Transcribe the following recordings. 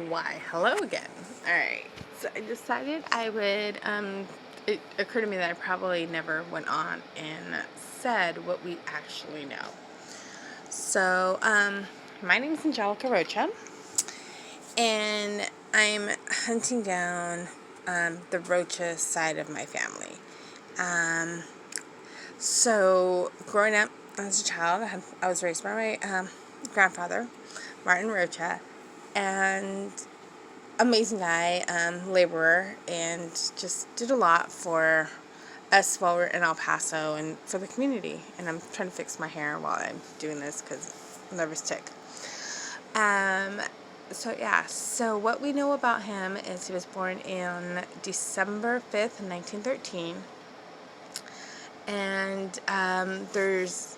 Why, hello again. Alright, so I decided I would, it occurred to me that I probably never went on and said what we actually know. So, my name is Angelica Rocha, and I'm hunting down, the Rocha side of my family. Um, so, growing up as a child, I was raised by my, grandfather, Martin Rocha, and amazing guy, laborer, and just did a lot for us while we're in El Paso and for the community. And I'm trying to fix my hair while I'm doing this because I'm nervous tick. Um, so what we know about him is he was born in December 5th, 1913. And there's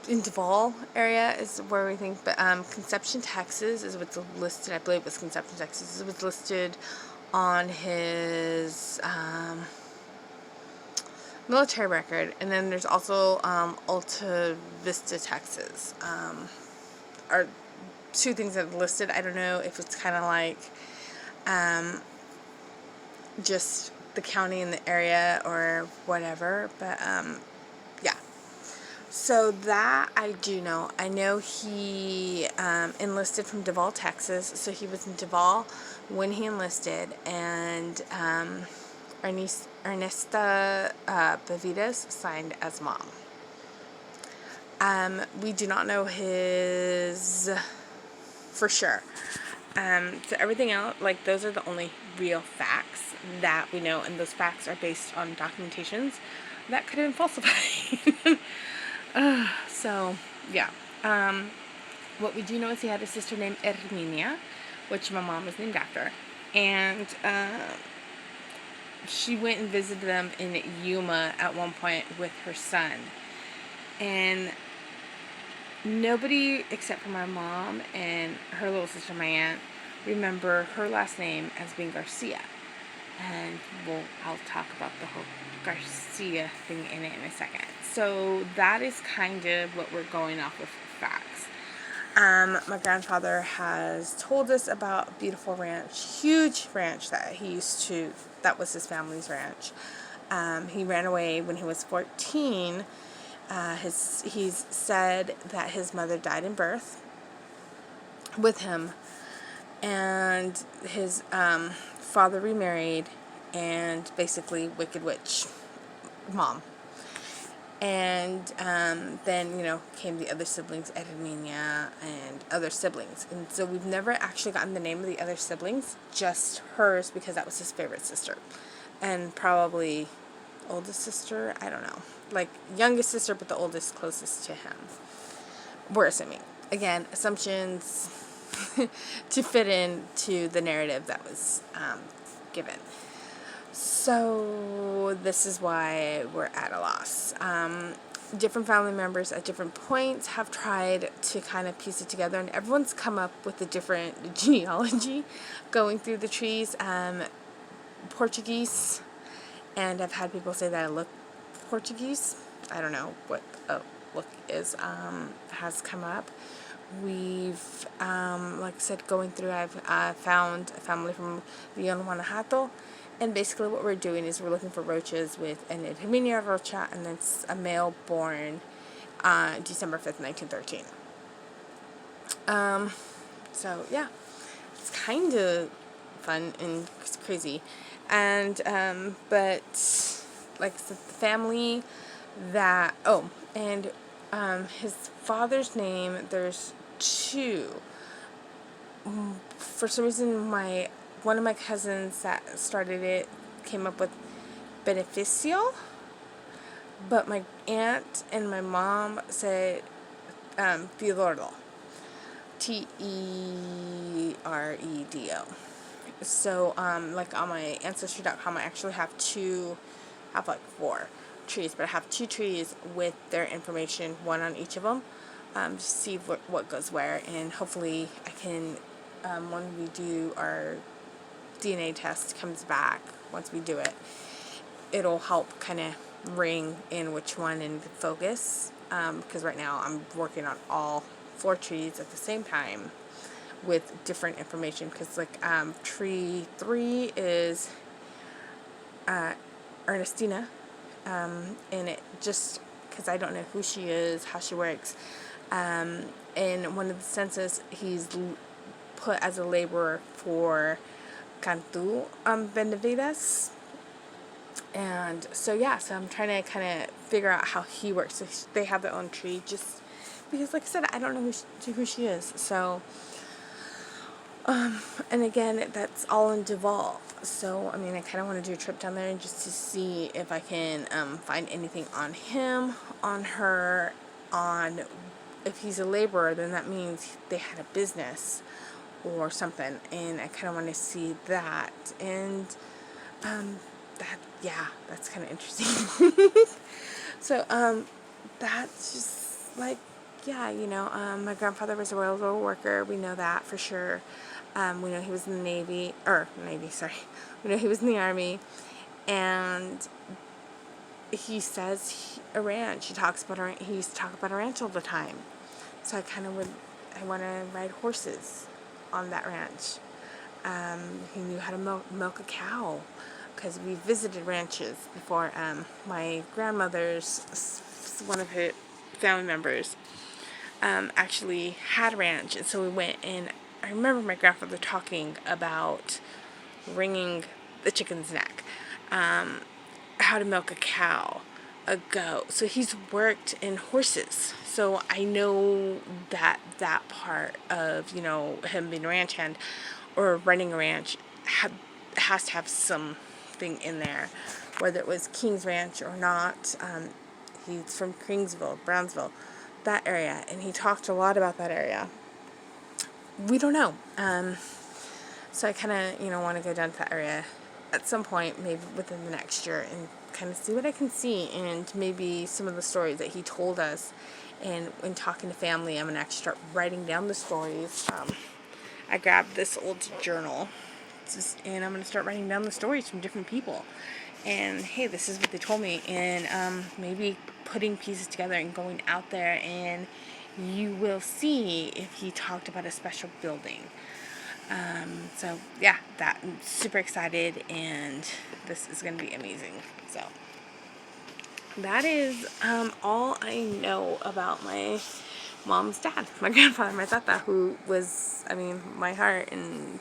in Duval area is where we think, but Conception, Texas is what's listed. I believe it was Conception, Texas. It was listed on his military record, and then there's also Alta Vista, Texas. Are two things that are listed. I don't know if it's kind of like just the county and the area or whatever, but yeah. So that I do know. I know he enlisted from Duval, Texas. So he was in Duval when he enlisted, and Ernesta Bevidas signed as mom. We do not know his for sure. So everything else, like those are the only real facts that we know, and those facts are based on documentations that could have been falsified. So, yeah. What we do know is he had a sister named Herminia, which my mom was named after. And she went and visited them in Yuma at one point with her son. And nobody except for my mom and her little sister, my aunt, remember her last name as being Garcia. And I'll talk about the whole Garcia thing in a second. So that is kind of what we're going off of facts. My grandfather has told us about a beautiful ranch, huge ranch that was his family's ranch. He ran away when he was 14. He's said that his mother died in birth with him, and his father remarried, and basically Wicked Witch mom. And then, came the other siblings, Edmina and other siblings. And so we've never actually gotten the name of the other siblings, just hers, because that was his favorite sister. And probably oldest sister, I don't know. Like, youngest sister, but the oldest closest to him. We're assuming. Again, assumptions to fit into the narrative that was given. So this is why we're at a loss. Different family members at different points have tried to kind of piece it together, and everyone's come up with a different genealogy going through the trees. Portuguese, and I've had people say that I look Portuguese. I don't know what a look is, has come up. We've, like I said, going through, I've found a family from Leon, Guanajuato, and basically what we're doing is we're looking for roaches with an Herminia rocha, and it's a male born December 5th, 1913. So, yeah, it's kind of fun and crazy. And, but, like I said, the family that, and his father's name, there's two. For some reason, one of my cousins that started it came up with Beneficio, but my aunt and my mom said Teodoredo, Teredo. So, like on my Ancestry.com, I actually have like 4 trees, but I have 2 trees with their information, one on each of them, to see what goes where, and hopefully I can, when we do our DNA test comes back, once we do it, it'll help kind of ring in which one and focus, because right now I'm working on all 4 trees at the same time with different information, because like tree 3 is Ernestina, and it just because I don't know who she is, how she works. In one of the census, he's put as a laborer for Cantu Benavides. And so yeah, so I'm trying to kind of figure out how he works. So they have their own tree, just because, like I said, I don't know who she is. So, and again, that's all in Duval. So, I mean, I kind of want to do a trip down there just to see if I can find anything on him, on her, on if he's a laborer, then that means they had a business or something. And I kind of want to see that. And that's kind of interesting. So, that's just like, yeah, my grandfather was a railroad worker. We know that for sure. We know he was in the Navy, we know he was in the Army, and he says a ranch. He used to talk about a ranch all the time. So I want to ride horses on that ranch. He knew how to milk a cow, because we visited ranches before. My grandmother's, one of her family members, actually had a ranch, and so we went, and I remember my grandfather talking about wringing the chicken's neck, how to milk a cow, a goat. So he's worked in horses. So I know that part of, him being a ranch hand or running a ranch has to have something in there, whether it was King's Ranch or not. He's from Kingsville, Brownsville, that area, and he talked a lot about that area. We don't know. So I kind of, want to go down to that area at some point, maybe within the next year, and kind of see what I can see, and maybe some of the stories that he told us. And when talking to family, I'm going to actually start writing down the stories. I grabbed this old journal, and I'm going to start writing down the stories from different people. And hey, this is what they told me, and maybe putting pieces together and going out there, and you will see if he talked about a special building. So yeah, I'm super excited, and this is going to be amazing. So that is all I know about my mom's dad, my grandfather, my tata, who was, my heart and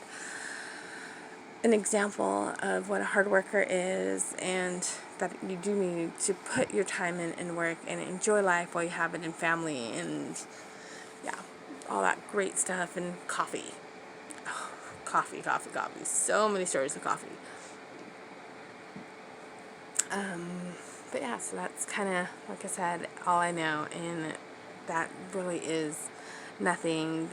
an example of what a hard worker is, and that you do need to put your time in and work and enjoy life while you have it in family, and yeah, all that great stuff. And coffee. Oh, coffee. So many stories of coffee. But yeah, so that's kind of, like I said, all I know, and that really is nothing,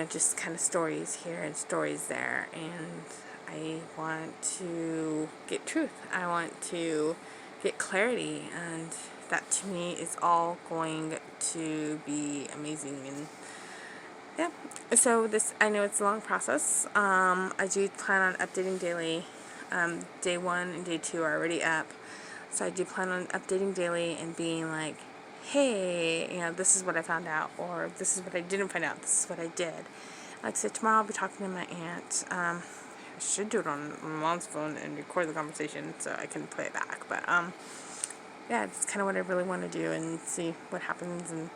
just kind of stories here and stories there, and I want to get truth. I want to get clarity, and that to me is all going to be amazing. And yeah, so I know it's a long process. I do plan on updating daily. Day 1 and day 2 are already up, so I do plan on updating daily and being like, hey, this is what I found out, or this is what I didn't find out, this is what I did. Like I said, tomorrow I'll be talking to my aunt. I should do it on my mom's phone and record the conversation so I can play it back, but yeah, it's kind of what I really want to do, and see what happens, and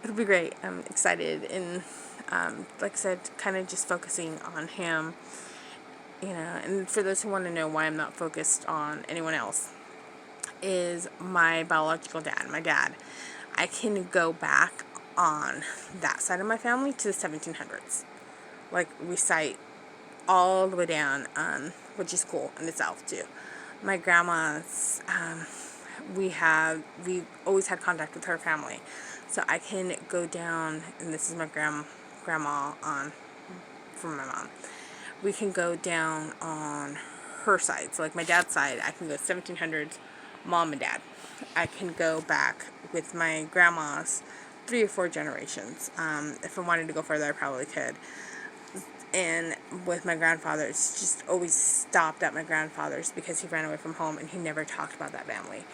it'll be great. I'm excited, and like I said, kind of just focusing on him. And for those who want to know why I'm not focused on anyone else, is my biological dad, my dad. I can go back on that side of my family to the 1700s. Like, we cite all the way down, which is cool in itself, too. My grandma's, we always had contact with her family. So I can go down, and this is my grandma from my mom. We can go down on her side. So like my dad's side, I can go 1700s, mom and dad. I can go back with my grandma's 3 or 4 generations. If I wanted to go further, I probably could. And with my grandfather, it's just always stopped at my grandfather's, because he ran away from home, and he never talked about that family.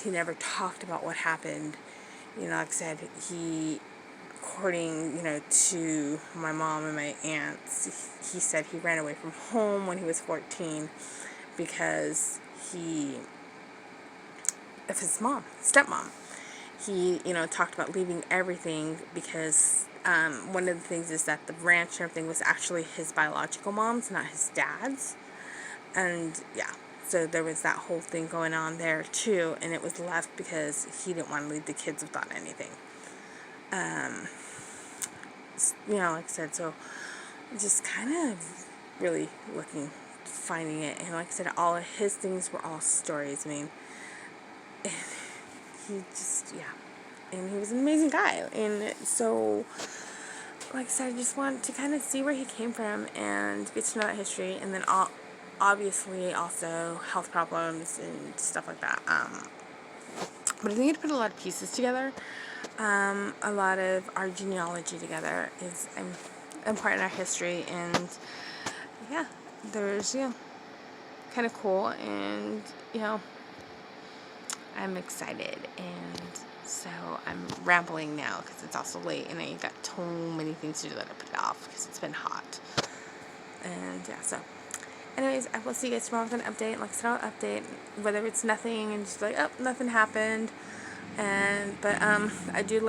He never talked about what happened. Like I said, he according, to my mom and my aunts, he said he ran away from home when he was 14 because of his stepmom. He, talked about leaving everything because one of the things is that the ranch and everything was actually his biological mom's, not his dad's. And yeah, so there was that whole thing going on there too, and it was left because he didn't want to leave the kids without anything. Like I said, so just kind of really finding it, and like I said, all of his things were all stories. I mean, he just, and he was an amazing guy, and so, like I said, I just wanted to kind of see where he came from and get to know that history, and then obviously also health problems and stuff like that. But I think it put a lot of pieces together. A lot of our genealogy together is important in our history, and there's kind of cool, and I'm excited, and so I'm rambling now because it's also late, and I got so many things to do that I put it off because it's been hot, and so. Anyways, I will see you guys tomorrow with an update. Like I said, I'll update whether it's nothing and just like, oh, nothing happened. But I do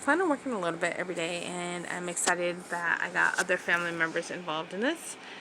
plan on working a little bit every day, and I'm excited that I got other family members involved in this.